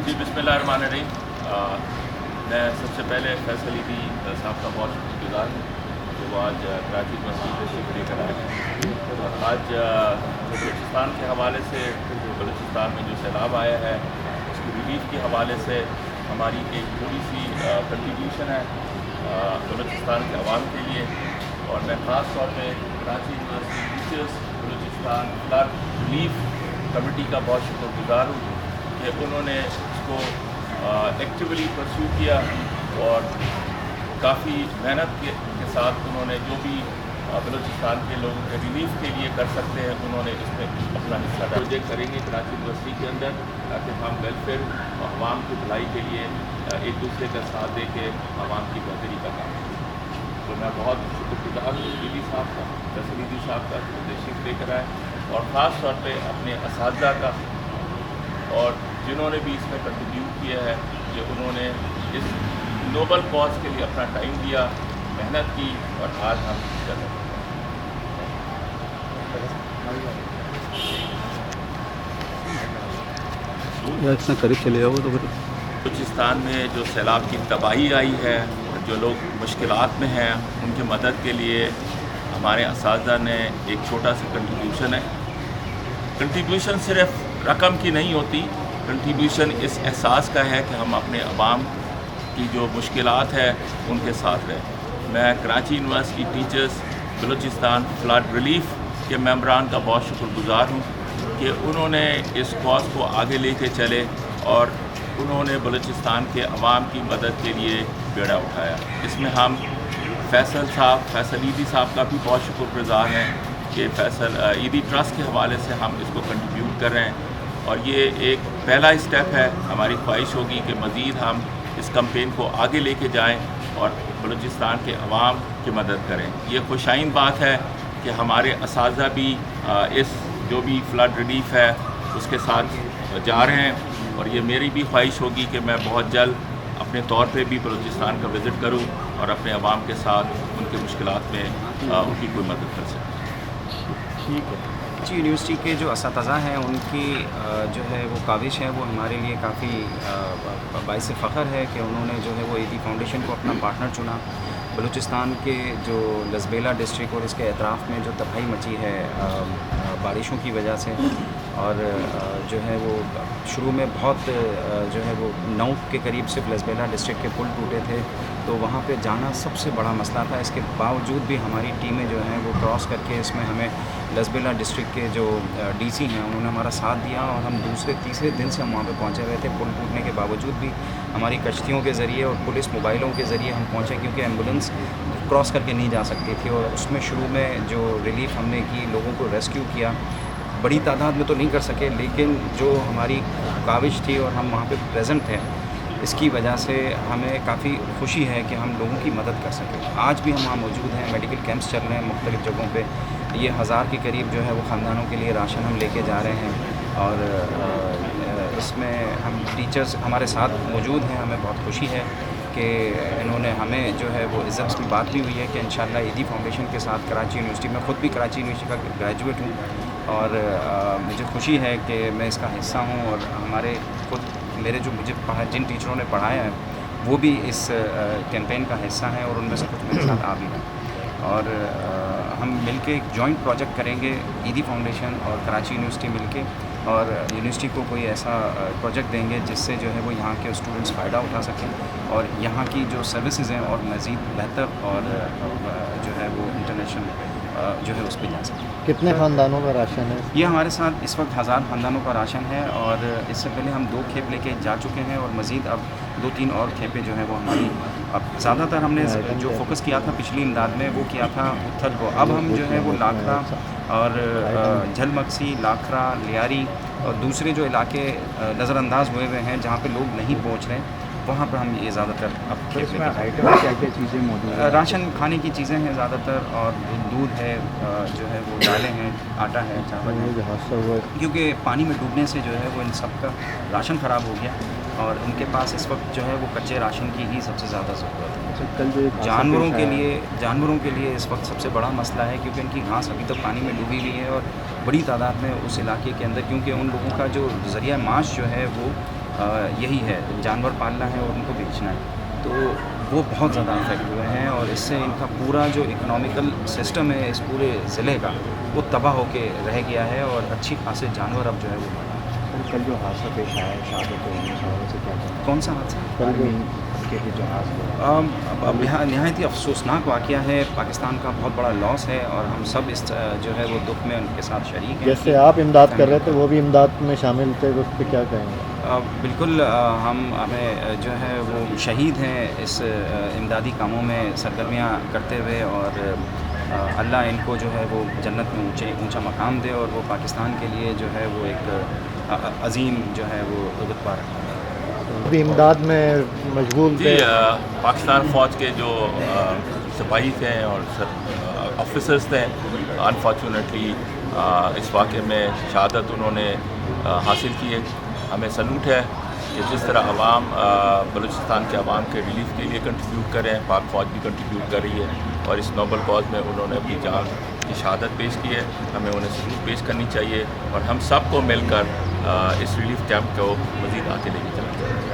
जी बिस्मिल्लाहिर्रहमानिर्रहीम। मैं सबसे पहले फैसल ईदी साहब का बहुत शुक्रगुजार हूँ जो वो आज कराची मस्जिद तशरीफ लेकर आए हैं। आज बलूचिस्तान के हवाले से बलूचिस्तान में जो सैलाब आया है उसकी रिलीफ के हवाले से हमारी एक थोड़ी सी कंट्रीब्यूशन है बलूचिस्तान के अवाम के लिए। और मैं ख़ास तौर पर Karachi university teachers Balochistan flood relief committee का बहुत शुक्रगुजार हूँ कि उन्होंने इसको एक्टिवली परस्यू किया और काफ़ी मेहनत के साथ उन्होंने जो भी बलूचिस्तान के लोगों के रिलीफ के लिए कर सकते हैं उन्होंने इसमें अपना हिस्सा प्रोजेक्ट करेंगे कराची यूनिवर्सिटी के अंदर ताकि हम वेलफेयर और आवाम की भलाई के लिए एक दूसरे का साथ दे के आवाम की बेहतरी का काम करें। तो मैं बहुत शुक्रगुजार हूँ ईदी साहब का, फैसल ईदी साहब का जो तशरीफ लेकर आए और ख़ास तौर पर अपने असातिज़ा का और जिन्होंने भी इसमें कंट्रीब्यूट किया है कि उन्होंने इस नोबल कॉज के लिए अपना टाइम दिया, मेहनत की और आज हम कर रहे हैं। इतना करीब चले जाओ तो फिर बलूचिस्तान में जो सैलाब की तबाही आई है, जो लोग मुश्किलात में हैं, उनकी मदद के लिए हमारे असातिज़ा ने एक छोटा सा कंट्रीब्यूशन है। कंट्रीब्यूशन सिर्फ रकम की नहीं होती, कंट्रीब्यूशन इस एहसास का है कि हम अपने अवाम की जो मुश्किलात है उनके साथ रहें। मैं Karachi university teachers Balochistan flood relief के मेंबरान का बहुत शुक्रगुजार हूँ कि उन्होंने इस कॉज को आगे लेके चले और उन्होंने बलूचिस्तान के अवाम की मदद के लिए बेड़ा उठाया। इसमें हम फैसल ईदी साहब का भी बहुत शुक्रगुजार हैं कि फैसल ईदी ट्रस्ट के हवाले से हम इसको कंट्रीब्यूट कर रहे हैं और ये एक पहला स्टेप है। हमारी ख्वाहिश होगी कि मज़ीद हम इस कैंपेन को आगे लेके जाएं और बलूचिस्तान के अवाम की मदद करें। ये खुशाइन बात है कि हमारे असातिज़ा भी इस जो भी फ्लड रिलीफ है उसके साथ जा रहे हैं और ये मेरी भी ख्वाहिश होगी कि मैं बहुत जल्द अपने तौर पे भी बलूचिस्तान का विज़िट करूं और अपने अवाम के साथ उनकी मुश्किलात में उनकी कोई मदद कर सकूं। ठीक है जी। यूनिवर्सिटी के जो असातिज़ा हैं उनकी जो है वो काविश है वो हमारे लिए काफ़ी बाइस फ़ख्र है कि उन्होंने जो है वो ईदी फाउंडेशन को अपना पार्टनर चुना। बलूचिस्तान के जो लसबेला डिस्ट्रिक्ट और इसके अतराफ़ में जो तबाही मची है बारिशों की वजह से और जो है वो शुरू में बहुत जो है वो 9 के करीब सिर्फ लसबेला डिस्ट्रिक्ट के पुल टूटे थे तो वहाँ पे जाना सबसे बड़ा मसला था। इसके बावजूद भी हमारी टीमें जो हैं वो क्रॉस करके इसमें हमें लसबेला डिस्ट्रिक्ट के जो डीसी हैं उन्होंने हमारा साथ दिया और हम दूसरे तीसरे दिन से हम वहाँ पे पहुँचे हुए थे। पुल टूटने के बावजूद भी हमारी कश्तियों के ज़रिए और पुलिस मोबाइलों के ज़रिए हम पहुँचे क्योंकि एम्बुलेंस क्रॉस करके नहीं जा सकती थी और उसमें शुरू में जो रिलीफ हमने की, लोगों को रेस्क्यू किया, बड़ी तादाद में तो नहीं कर सके लेकिन जो हमारी काविश थी और हम वहाँ पे प्रेजेंट थे इसकी वजह से हमें काफ़ी खुशी है कि हम लोगों की मदद कर सकें। आज भी हम वहाँ मौजूद हैं, मेडिकल कैंप्स चल रहे हैं मुख्तलिफ़ जगहों पे। ये 1000 के करीब जो है वो ख़ानदानों के लिए राशन हम लेके जा रहे हैं और इसमें हम टीचर्स हमारे साथ मौजूद हैं। हमें बहुत खुशी है कि इन्होंने हमें जो है वो इज़्ज़त की बात भी हुई है कि इंशाल्लाह ईदी फाउंडेशन के साथ कराची यूनिवर्सिटी में ख़ुद भी कराची यूनिवर्सिटी का ग्रेजुएट हूँ और मुझे खुशी है कि मैं इसका हिस्सा हूँ और हमारे खुद मेरे जो मुझे जिन टीचरों ने पढ़ाया है वो भी इस कैंपेन का हिस्सा हैं और उनमें से कुछ मेरे साथ आ भी हैं और हम मिलके एक जॉइंट प्रोजेक्ट करेंगे ईदी फाउंडेशन और कराची यूनिवर्सिटी मिलके और यूनिवर्सिटी को कोई ऐसा प्रोजेक्ट देंगे जिससे जो है वो यहाँ के स्टूडेंट्स फ़ायदा उठा सकें और यहाँ की जो सर्विसेज हैं और मज़ीद बेहतर और जो है वो इंटरनेशनल जो है उस पर जा सकें। कितने ख़ानदानों का राशन है? ये हमारे साथ इस वक्त 1000 ख़ानदानों का राशन है और इससे पहले हम 2 खेप लेके जा चुके हैं और मज़ीद अब 2-3 और खेपें जो है वो हमारी अब ज़्यादातर हमने जो फोकस किया था पिछली इमदाद में वो किया था उत्थल को। अब हम जो है वो लाखरा और झलमक्सी, लाखरा, लियारी और दूसरे जो इलाके नज़रअंदाज हुए हुए हैं जहाँ पे लोग नहीं पहुँच रहे वहाँ पर हम ये ज़्यादातर अब खेप में आइटम क्या क्या चीज़ें मौजूद हैं? राशन खाने की चीज़ें हैं ज़्यादातर और दूध है, जो है वो दालें हैं, आटा है, चावल है। क्योंकि पानी में डूबने से जो है वो इन सब का राशन ख़राब हो गया और उनके पास इस वक्त जो है वो कच्चे राशन की ही सबसे ज़्यादा ज़रूरत है। कल जो जानवरों के लिए इस वक्त सबसे बड़ा मसला है क्योंकि इनकी घास अभी तक पानी में डूबी हुई है और बड़ी तादाद में उस इलाके के अंदर, क्योंकि उन लोगों का जो ज़रिया माश जो है वो यही है, जानवर पालना है और उनको बेचना है। तो वो बहुत ज़्यादा अफेक्ट हुए हैं और इससे इनका पूरा जो इकोनॉमिकल सिस्टम है इस पूरे ज़िले का, वो तबाह होके रह गया है और अच्छी खासे जानवर अब जो है वो मर रहे हैं। और कल जो हादसा पेश आया है शहादत हुई है, से क्या कहना कौन सा हादसा? कल जो उनके भी जो हादसा हुआ अब नहायत ही अफसोसनाक वाक़या है, पाकिस्तान का बहुत बड़ा लॉस है और हम सब इस जो है वो दुख में उनके साथ शरीक हैं। जैसे आप इमदाद कर रहे थे वो भी इमदाद में शामिल थे, तो उस पर क्या कहेंगे? बिल्कुल हमें जो है वो शहीद हैं इस इमदादी कामों में सरगर्मियाँ करते हुए और अल्लाह इनको जो है वो जन्नत में ऊंचा मकाम दे और वो पाकिस्तान के लिए जो है वो एक अजीम जो है वो रुतबा रखता है। अभी इमदाद में मशगूल जी थे। पाकिस्तान फ़ौज के जो सिपाही थे और ऑफिसर्स थे, अनफॉर्चुनेटली इस वाक़े में शहादत उन्होंने हासिल की है। हमें सल्यूट है कि जिस तरह अवाम बलूचिस्तान के अवाम के रिलीफ के लिए कंट्रीब्यूट कर रहे हैं, पाक फ़ौज भी कंट्रीब्यूट कर रही है और इस नोबल कॉज में उन्होंने अपनी जान की शहादत पेश की है। हमें उन्हें सल्यूट पेश करनी चाहिए और हम सब को मिलकर इस रिलीफ कैंप को मज़ीद आगे लेके जाना चाहिए।